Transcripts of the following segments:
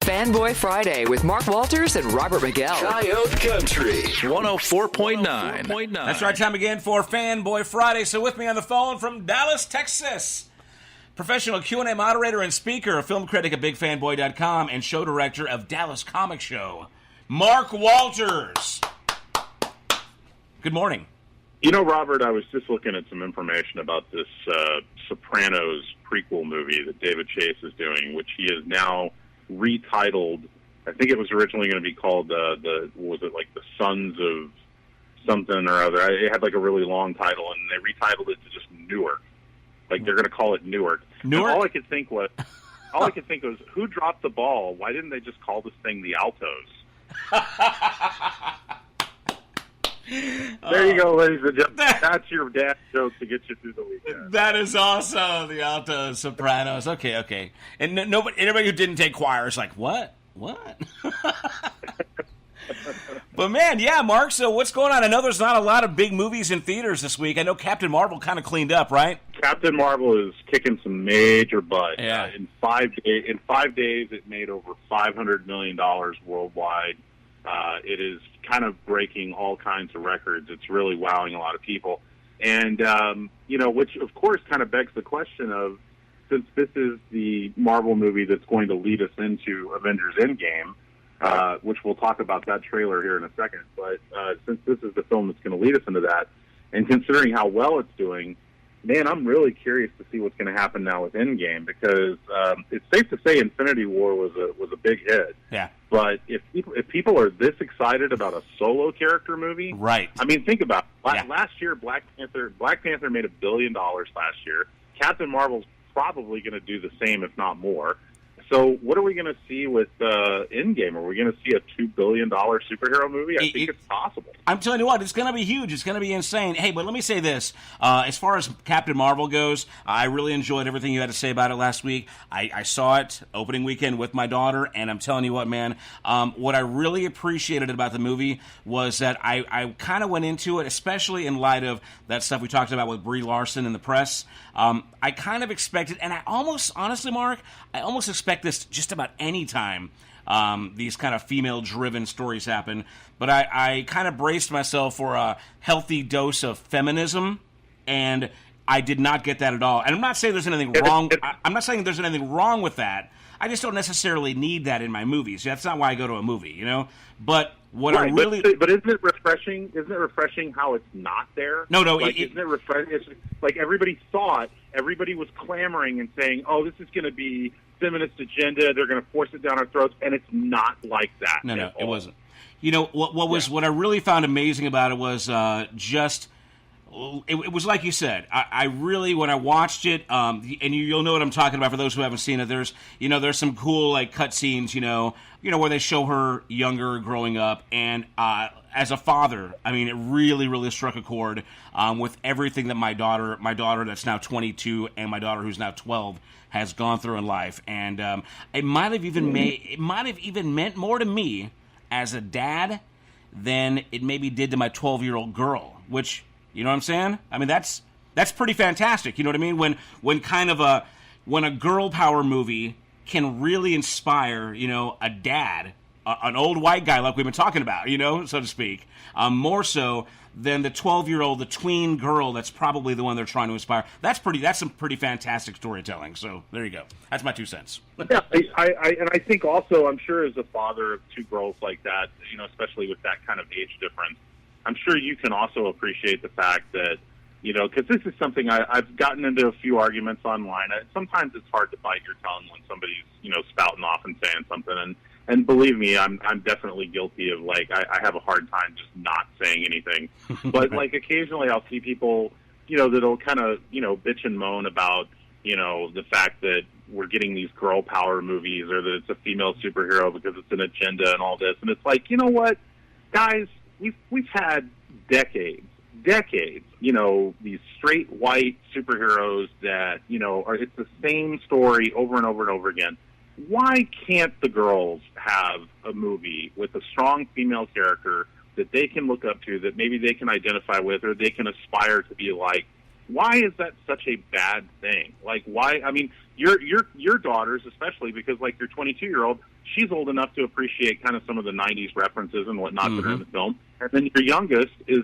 Fanboy Friday with Mark Walters and Robert Miguel. Coyote Country 104.9. That's right, time again for Fanboy Friday. So with me on the phone from Dallas, Texas, professional Q&A moderator and speaker, a film critic at BigFanboy.com, and show director of Dallas Comic Show, Mark Walters. Good morning. You know, Robert, I was just looking at some information about this Sopranos prequel movie that David Chase is doing, which he has now retitled. I think it was originally going to be called the Sons of something or other. It had like a really long title, and they retitled it to just Newark. Like they're going to call it Newark. Newark? And all I could think was, who dropped the ball? Why didn't they just call this thing the Altos? There you go, ladies and gentlemen. That's your dad joke to get you through the weekend. That is awesome. The Alto Sopranos. Okay. And anybody who didn't take choir is like, what? But man, yeah, Mark, so what's going on? I know there's not a lot of big movies in theaters this week. I know Captain Marvel kind of cleaned up, right? Captain Marvel is kicking some major butt. Yeah. In 5 days, it made over $500 million worldwide. It is kind of breaking all kinds of records. It's really wowing a lot of people. And, which, of course, kind of begs the question of, since this is the Marvel movie that's going to lead us into Avengers Endgame, which we'll talk about that trailer here in a second, but since this is the film that's going to lead us into that, and considering how well it's doing, man, I'm really curious to see what's going to happen now with Endgame, because it's safe to say Infinity War was a big hit. Yeah. But if people are this excited about a solo character movie, right? I mean, think about it. Yeah. Last year, Black Panther made $1 billion last year. Captain Marvel's probably going to do the same, if not more. So what are we going to see with Endgame? Are we going to see a $2 billion superhero movie? I think it's possible. I'm telling you what, it's going to be huge. It's going to be insane. Hey, but let me say this. As far as Captain Marvel goes, I really enjoyed everything you had to say about it last week. I saw it opening weekend with my daughter, and I'm telling you what, man, what I really appreciated about the movie was that I kind of went into it, especially in light of that stuff we talked about with Brie Larson in the press. I kind of expected, and honestly, Mark, I almost expect this just about any time these kind of female-driven stories happen. But I kind of braced myself for a healthy dose of feminism, and I did not get that at all. And I'm not saying there's anything wrong. I'm not saying there's anything wrong with that. I just don't necessarily need that in my movies. That's not why I go to a movie, you know. But what right, I really, but isn't it refreshing? Isn't it refreshing how it's not there? No. Like, isn't it refreshing? It's like everybody thought, everybody was clamoring and saying, "Oh, this is going to be feminist agenda. They're going to force it down our throats," and it's not like that. No, it wasn't. You know what I really found amazing about it was just. It was like you said. I really, when I watched it, and you'll know what I'm talking about for those who haven't seen it. There's some cool like cut scenes, where they show her younger, growing up, and as a father, I mean, it really, really struck a chord with everything that my daughter that's now 22 and my daughter who's now 12 has gone through in life, and it might have even meant more to me as a dad than it maybe did to my 12-year-old girl, which. You know what I'm saying? I mean, that's pretty fantastic. You know what I mean? When a girl power movie can really inspire, a dad, an old white guy like we've been talking about, so to speak, more so than the 12-year-old, the tween girl that's probably the one they're trying to inspire. That's some pretty fantastic storytelling. So there you go. That's my 2 cents. Yeah, I think also, I'm sure as a father of 2 girls like that, especially with that kind of age difference, I'm sure you can also appreciate the fact that, because this is something I've gotten into a few arguments online. Sometimes it's hard to bite your tongue when somebody's, spouting off and saying something. And believe me, I'm definitely guilty of, I have a hard time just not saying anything. But, occasionally I'll see people, that'll kind of, bitch and moan about, the fact that we're getting these girl power movies or that it's a female superhero because it's an agenda and all this. And it's like, you know what, guys? We've had decades, these straight white superheroes that, it's the same story over and over and over again. Why can't the girls have a movie with a strong female character that they can look up to, that maybe they can identify with or they can aspire to be like? Why is that such a bad thing? Why? I mean, your daughters, especially because like your 22-year-old, she's old enough to appreciate kind of some of the 90s references and whatnot that are in the film. And then your youngest is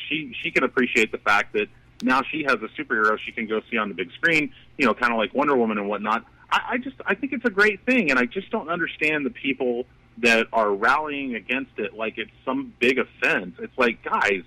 she can appreciate the fact that now she has a superhero she can go see on the big screen, kind of like Wonder Woman and whatnot. I think it's a great thing, and I just don't understand the people that are rallying against it like it's some big offense. It's like, guys,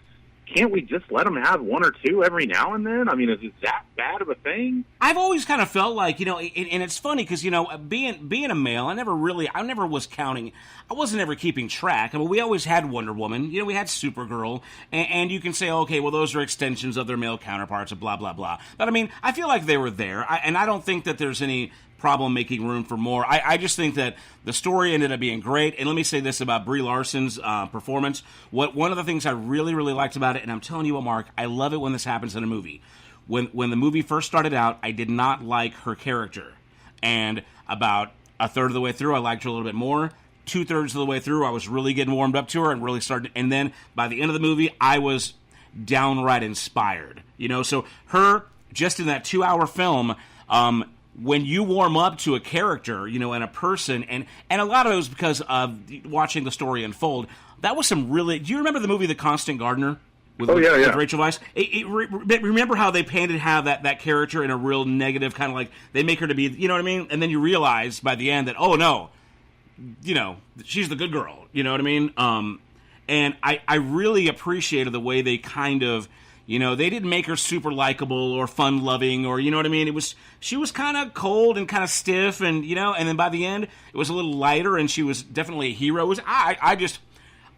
can't we just let them have one or two every now and then? I mean, is it that bad of a thing? I've always kind of felt like, and it's funny because, being a male, I never was counting. I wasn't ever keeping track. I mean, we always had Wonder Woman. We had Supergirl. And you can say, okay, well, those are extensions of their male counterparts and blah, blah, blah. But, I mean, I feel like they were there. And I don't think that there's any problem making room for more. I just think that the story ended up being great. And let me say this about Brie Larson's performance. One of the things I really, really liked about it, and I'm telling you what, Mark, I love it when this happens in a movie. When the movie first started out, I did not like her character. And about a third of the way through, I liked her a little bit more. 2/3 of the way through, I was really getting warmed up to her and really started. And then by the end of the movie, I was downright inspired. So her, just in that 2-hour film, when you warm up to a character, and a person, and a lot of it was because of watching the story unfold, that was some really... Do you remember the movie The Constant Gardener? With Rachel Weisz? Remember how they painted that character in a real negative kind of like... They make her to be... You know what I mean? And then you realize by the end that, oh, no, she's the good girl. You know what I mean? And I really appreciated the way they kind of... they didn't make her super likable or fun-loving or, you know what I mean? She was kind of cold and kind of stiff and, and then by the end, it was a little lighter and she was definitely a hero.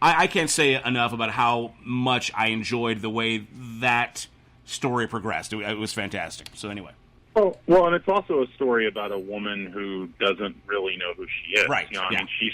I can't say enough about how much I enjoyed the way that story progressed. It was fantastic. So anyway. Well, and it's also a story about a woman who doesn't really know who she is. Right. I mean, she's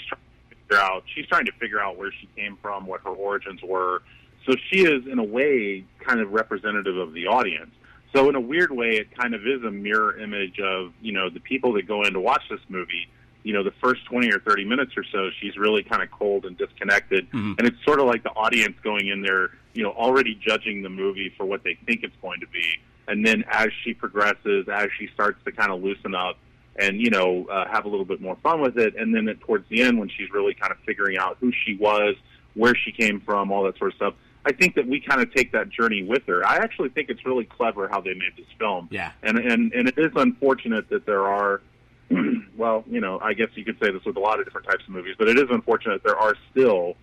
trying to figure out where she came from, what her origins were. So she is, in a way, kind of representative of the audience. So in a weird way, it kind of is a mirror image of, the people that go in to watch this movie. The first 20 or 30 minutes or so, she's really kind of cold and disconnected. Mm-hmm. And it's sort of like the audience going in there, already judging the movie for what they think it's going to be. And then as she progresses, as she starts to kind of loosen up and, have a little bit more fun with it. And then towards the end, when she's really kind of figuring out who she was, where she came from, all that sort of stuff, I think that we kind of take that journey with her. I actually think it's really clever how they made this film. Yeah. And it is unfortunate that there are, well, I guess you could say this with a lot of different types of movies, but it is unfortunate there are still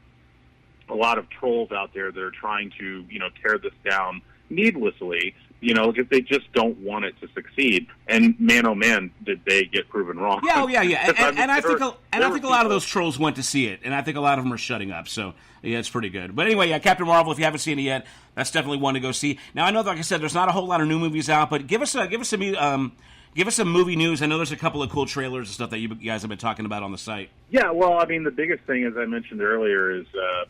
a lot of trolls out there that are trying to, tear this down needlessly, because they just don't want it to succeed. And man, oh man, did they get proven wrong. Yeah, And I think a lot of those trolls went to see it, and I think a lot of them are shutting up. So yeah, it's pretty good. But anyway, Captain Marvel, if you haven't seen it yet, that's definitely one to go see. Now I know, like I said, there's not a whole lot of new movies out, but give us some movie news. I know there's a couple of cool trailers and stuff that you guys have been talking about on the site. Yeah, well, I mean, the biggest thing, as I mentioned earlier, is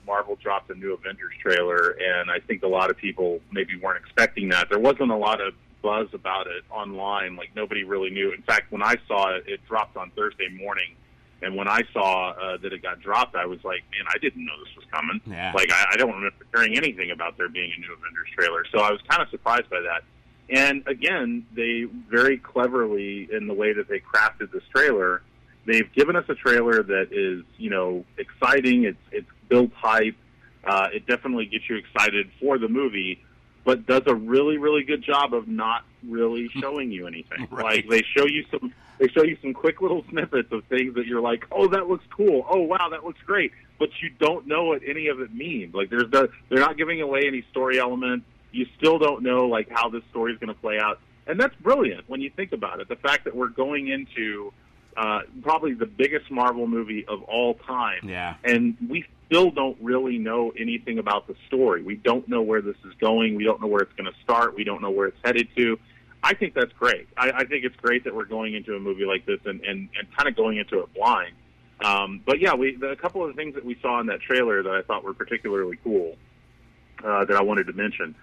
Marvel dropped a new Avengers trailer, and I think a lot of people maybe weren't expecting that. There wasn't a lot of buzz about it online. Like, nobody really knew. In fact, when I saw it, it dropped on Thursday morning, and when I saw that it got dropped, I was like, man, I didn't know this was coming. Yeah. Like, I don't remember hearing anything about there being a new Avengers trailer, so I was kind of surprised by that. And again, they very cleverly, in the way that they crafted this trailer, they've given us a trailer that is, exciting. It's built hype. It definitely gets you excited for the movie, but does a really, really good job of not really showing you anything. Right. Like they show you some quick little snippets of things that you're like, oh, that looks cool. Oh, wow, that looks great. But you don't know what any of it means. Like they're not giving away any story elements. You still don't know like how this story is going to play out, and that's brilliant when you think about it. The fact that we're going into probably the biggest Marvel movie of all time, yeah, and we still don't really know anything about the story. We don't know where this is going. We don't know where it's going to start. We don't know where it's headed to. I think that's great. I think it's great that we're going into a movie like this and kind of going into it blind. But yeah, a couple of the things that we saw in that trailer that I thought were particularly cool that I wanted to mention.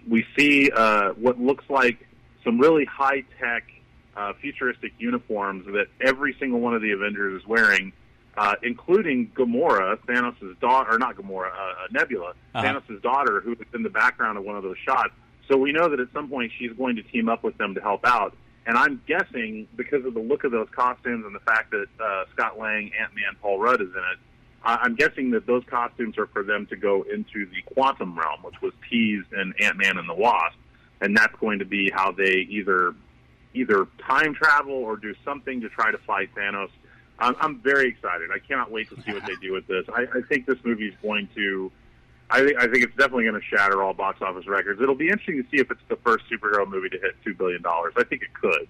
We see what looks like some really high-tech, futuristic uniforms that every single one of the Avengers is wearing, including Gamora, Thanos' daughter, or not Gamora, Nebula, Thanos' daughter, who is in the background of one of those shots. So we know that at some point she's going to team up with them to help out. And I'm guessing, because of the look of those costumes and the fact that Scott Lang, Ant-Man, Paul Rudd is in it, I'm guessing that those costumes are for them to go into the quantum realm, which was teased in Ant-Man and the Wasp. And that's going to be how they either time travel or do something to try to fight Thanos. I'm very excited. I cannot wait to see what they do with this. I think this movie is going to... I think it's definitely going to shatter all box office records. It'll be interesting to see if it's the first superhero movie to hit $2 billion. I think it could.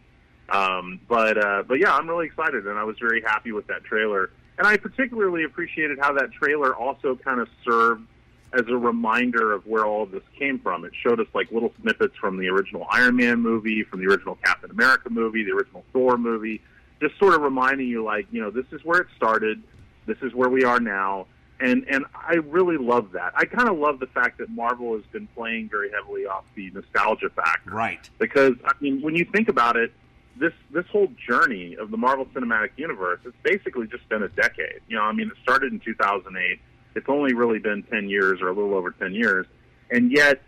But yeah, I'm really excited, and I was very happy with that trailer. And I particularly appreciated how that trailer also kind of served as a reminder of where all of this came from. It showed us like little snippets from the original Iron Man movie, from the original Captain America movie, the original Thor movie, just sort of reminding you, like, you know, this is where it started, this is where we are now. And I really love that. I kind of love the fact that Marvel has been playing very heavily off the nostalgia factor. Right. Because, I mean, when you think about it, this whole journey of the Marvel Cinematic Universe, it's basically just been a decade. You know, I mean, it started in 2008. It's only really been 10 years or a little over 10 years. And yet,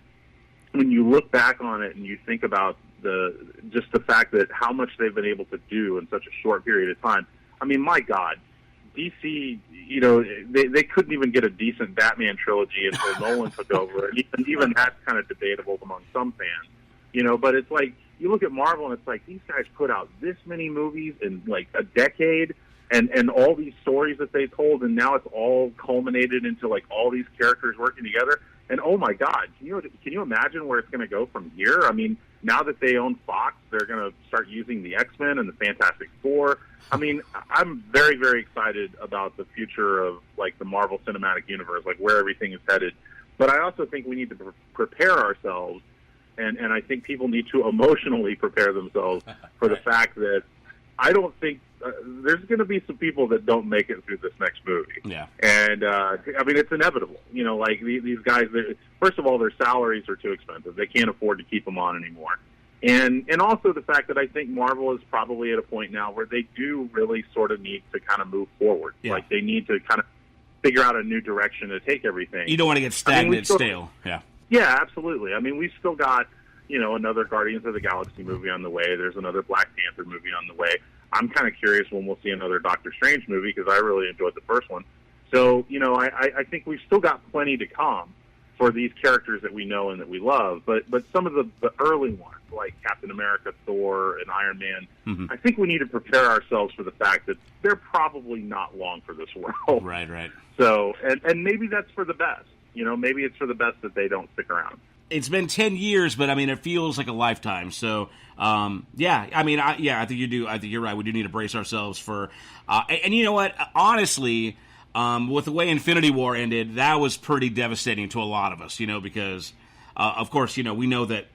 when you look back on it and you think about the fact that how much they've been able to do in such a short period of time, I mean, my God, DC, you know, they couldn't even get a decent Batman trilogy until Nolan took over. And even that's kind of debatable among some fans, you know. But it's like, you look at Marvel and it's like, these guys put out this many movies in like a decade, and all these stories that they told, and now it's all culminated into like all these characters working together. And oh my God, can you imagine where it's going to go from here? I mean, now that they own Fox, they're going to start using the X-Men and the Fantastic Four. I mean, I'm very, very excited about the future of like the Marvel Cinematic Universe, like where everything is headed. But I also think we need to prepare ourselves, and I think people need to emotionally prepare themselves for the fact that I don't think there's going to be some people that don't make it through this next movie. Yeah. And, I mean, it's inevitable. You know, like these guys, first of all, their salaries are too expensive. They can't afford to keep them on anymore. And also the fact that I think Marvel is probably at a point now where they do really sort of need to kind of move forward. Yeah. Like they need to kind of figure out a new direction to take everything. You don't want to get stagnant, stale. Yeah. Yeah, absolutely. I mean, we've still got, you know, another Guardians of the Galaxy movie on the way. There's another Black Panther movie on the way. I'm kind of curious when we'll see another Doctor Strange movie because I really enjoyed the first one. So, you know, I think we've still got plenty to come for these characters that we know and that we love. But some of the early ones, like Captain America, Thor, and Iron Man, I think we need to prepare ourselves for the fact that they're probably not long for this world. Right, right. So, and maybe that's for the best. You know, maybe it's for the best that they don't stick around. It's been 10 years, but I mean, it feels like a lifetime. So, yeah, I mean, I think you do. I think you're right. We do need to brace ourselves for, and you know what? Honestly, with the way Infinity War ended, that was pretty devastating to a lot of us, you know, because, of course, you know, we know that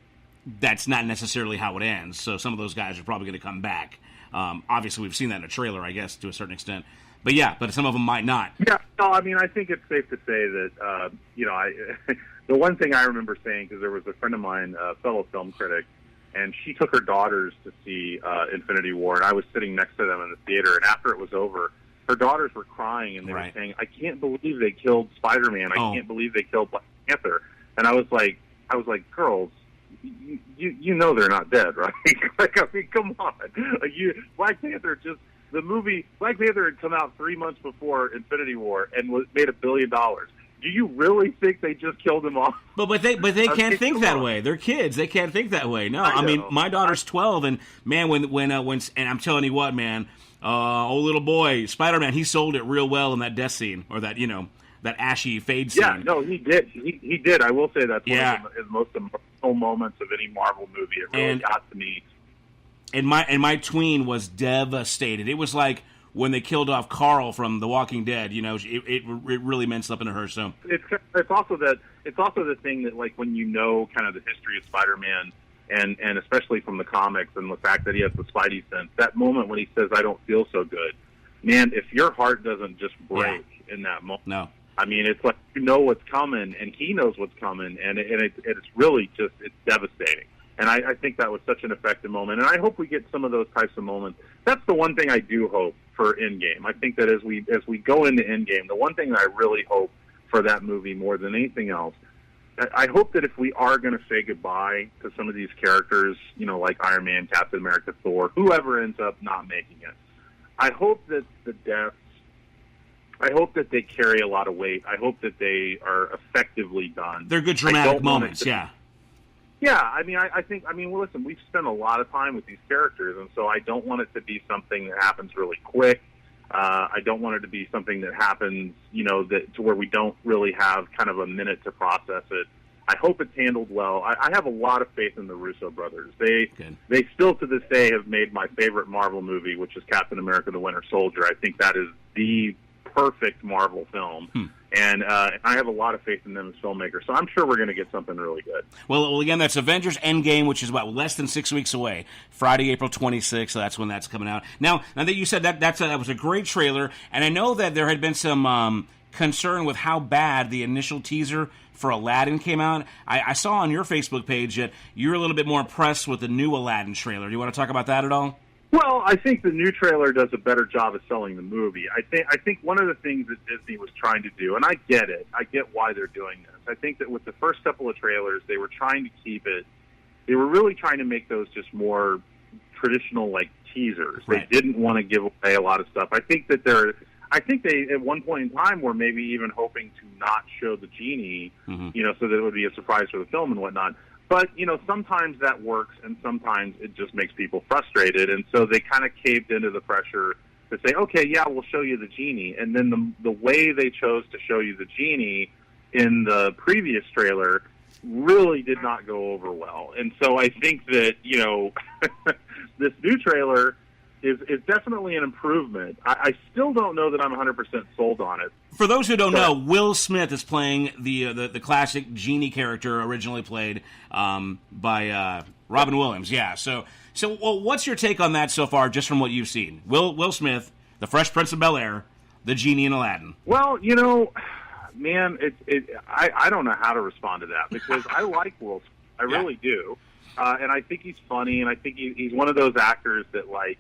that's not necessarily how it ends. So some of those guys are probably going to come back. Obviously, we've seen that in a trailer, I guess, to a certain extent. But yeah, but some of them might not. Yeah, no, I mean, I think it's safe to say that, you know, the one thing I remember saying, because there was a friend of mine, a fellow film critic, and she took her daughters to see Infinity War, and I was sitting next to them in the theater, and after it was over, her daughters were crying, and they were saying, I can't believe they killed Spider-Man. I can't believe they killed Black Panther. And I was like, girls, you know they're not dead, right? Like, I mean, come on. Like, Black Panther just... The movie Black Panther had come out 3 months before Infinity War and made $1 billion. Do you really think they just killed him off? But they can't think that way. They're kids. They can't think that way. No, I mean, my daughter's 12, and man, when and I'm telling you what, man, old little boy Spider-Man, he sold it real well in that death scene, or that, you know, that ashy fade scene. Yeah, no, he did. He did. I will say that's one of his most emotional moments of any Marvel movie. It really got to me. And my tween was devastated. It was like when they killed off Carl from The Walking Dead. You know, it really meant something to her. So it's also the thing that, like, when you know kind of the history of Spider-Man and especially from the comics and the fact that he has the Spidey sense, that moment when he says, "I don't feel so good," man, if your heart doesn't just break in that moment, no. I mean, it's like you know what's coming, and he knows what's coming, and it's really just it's devastating. And I think that was such an effective moment. And I hope we get some of those types of moments. That's the one thing I do hope for Endgame. I think that as we go into Endgame, the one thing that I really hope for that movie more than anything else, I hope that if we are going to say goodbye to some of these characters, like Iron Man, Captain America, Thor, whoever ends up not making it, I hope that the deaths, I hope that they carry a lot of weight. I hope that they are effectively done. They're good dramatic moments, yeah. Yeah, I think, well, listen, we've spent a lot of time with these characters, and so I don't want it to be something that happens really quick. I don't want it to be something that happens, that to where we don't really have kind of a minute to process it. I hope it's handled well. I have a lot of faith in the Russo brothers. They still to this day have made my favorite Marvel movie, which is Captain America: The Winter Soldier. I think that is the perfect Marvel film. And I have a lot of faith in them as filmmakers, so I'm sure we're going to get something really good. Well, again, that's Avengers Endgame, which is less than 6 weeks away. Friday, April 26th, so that's when that's coming out. Now that you said that was a great trailer, and I know that there had been some concern with how bad the initial teaser for Aladdin came out. I saw on your Facebook page that you're a little bit more impressed with the new Aladdin trailer. Do you want to talk about that at all? Well, I think the new trailer does a better job of selling the movie. I think one of the things that Disney was trying to do, and I get it, I get why they're doing this. I think that with the first couple of trailers, they were trying to keep it, they were really trying to make those just more traditional, like, teasers. Right. They didn't want to give away a lot of stuff. I think they, at one point in time, were maybe even hoping to not show the genie, so that it would be a surprise for the film and whatnot. But, sometimes that works, and sometimes it just makes people frustrated. And so they kind of caved into the pressure to say, okay, yeah, we'll show you the genie. And then the way they chose to show you the genie in the previous trailer really did not go over well. And so I think that, this new trailer is definitely an improvement. I still don't know that I'm 100% sold on it. For those who don't know, Will Smith is playing the classic genie character originally played by Robin Williams. Yeah. So what's your take on that so far, just from what you've seen? Will Smith, the Fresh Prince of Bel-Air, the genie in Aladdin. Well, man, I don't know how to respond to that, because I like Will Smith. I really do. And I think he's funny, and I think he's one of those actors that, like,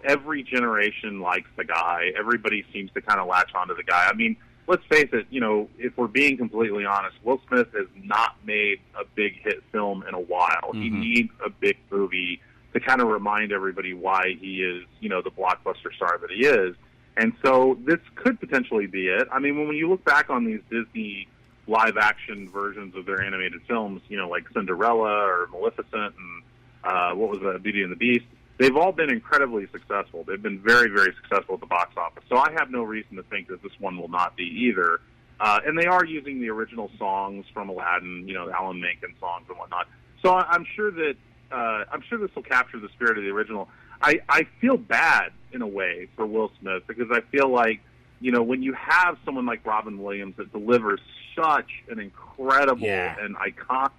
every generation likes the guy. Everybody seems to kind of latch onto the guy. I mean, let's face it, if we're being completely honest, Will Smith has not made a big hit film in a while. He needs a big movie to kind of remind everybody why he is, the blockbuster star that he is. And so this could potentially be it. I mean, when you look back on these Disney live-action versions of their animated films, like Cinderella or Maleficent and what was that, Beauty and the Beast, they've all been incredibly successful. They've been very, very successful at the box office. So I have no reason to think that this one will not be either. And they are using the original songs from Aladdin, the Alan Menken songs and whatnot. So I'm sure that this will capture the spirit of the original. I feel bad in a way for Will Smith, because I feel like, when you have someone like Robin Williams that delivers such an incredible and iconic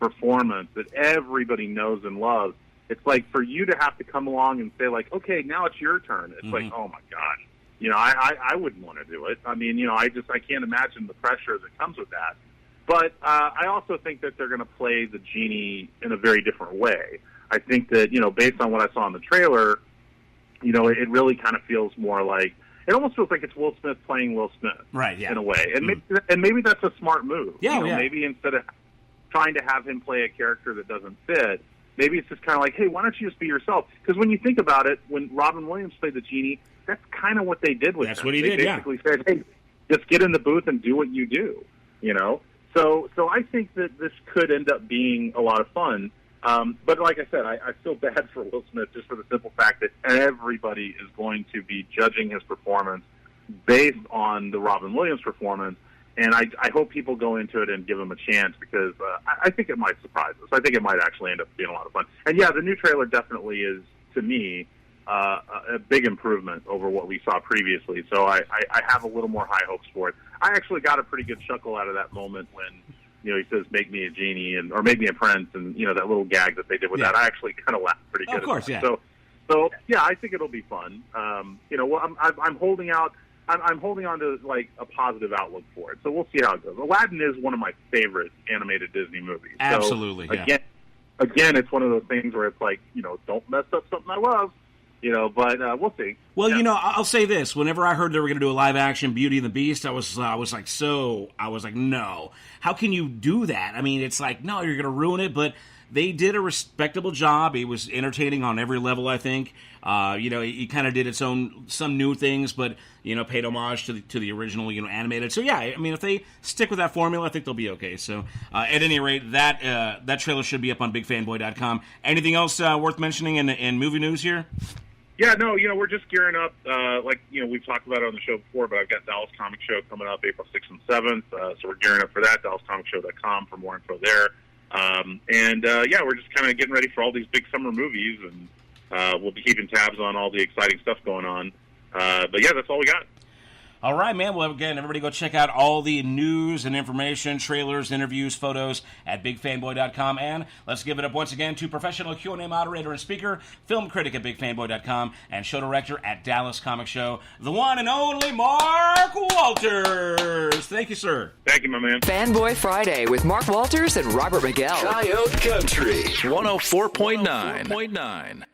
performance that everybody knows and loves, it's like for you to have to come along and say, like, okay, now it's your turn. It's like, oh my gosh, I wouldn't want to do it. I mean, I can't imagine the pressure that comes with that. But I also think that they're going to play the genie in a very different way. I think that, based on what I saw in the trailer, it really kind of feels more like, it almost feels like it's Will Smith playing Will Smith, right? Yeah. In a way, and maybe that's a smart move. Yeah, Maybe instead of trying to have him play a character that doesn't fit, maybe it's just kind of like, hey, why don't you just be yourself? Because when you think about it, when Robin Williams played the genie, that's kind of what they did with him. That's what he did. They basically said, hey, just get in the booth and do what you do. So I think that this could end up being a lot of fun. But like I said, I feel bad for Will Smith just for the simple fact that everybody is going to be judging his performance based on the Robin Williams performance. And I hope people go into it and give him a chance, because I think it might surprise us. I think it might actually end up being a lot of fun. And yeah, the new trailer definitely is, to me, a big improvement over what we saw previously. So I have a little more high hopes for it. I actually got a pretty good chuckle out of that moment when, he says, make me a genie, or make me a prince, and, that little gag that they did with that. I actually kind of laughed pretty good. Of course, yeah. So yeah, I think it'll be fun. I'm holding out. I'm holding on to, like, a positive outlook for it. So we'll see how it goes. Aladdin is one of my favorite animated Disney movies. Absolutely, so, again, it's one of those things where it's like, don't mess up something I love. But we'll see. Well, I'll say this: whenever I heard they were going to do a live action Beauty and the Beast, I was like, no, how can you do that? I mean, it's like, no, you're going to ruin it, but. They did a respectable job. It was entertaining on every level, I think. It kind of did some new things, but, paid homage to the original, animated. So, yeah, I mean, if they stick with that formula, I think they'll be okay. So, at any rate, that trailer should be up on BigFanboy.com. Anything else worth mentioning in movie news here? Yeah, no, we're just gearing up. We've talked about it on the show before, but I've got Dallas Comic Show coming up April 6th and 7th. So we're gearing up for that, DallasComicShow.com for more info there. We're just kind of getting ready for all these big summer movies, and we'll be keeping tabs on all the exciting stuff going on. That's all we got. All right, man. Well, again, everybody go check out all the news and information, trailers, interviews, photos at BigFanboy.com. And let's give it up once again to professional Q&A moderator and speaker, film critic at BigFanboy.com, and show director at Dallas Comic Show, the one and only Mark Walters. Thank you, sir. Thank you, my man. Fanboy Friday with Mark Walters and Robert Miguel. Coyote Country 104.9.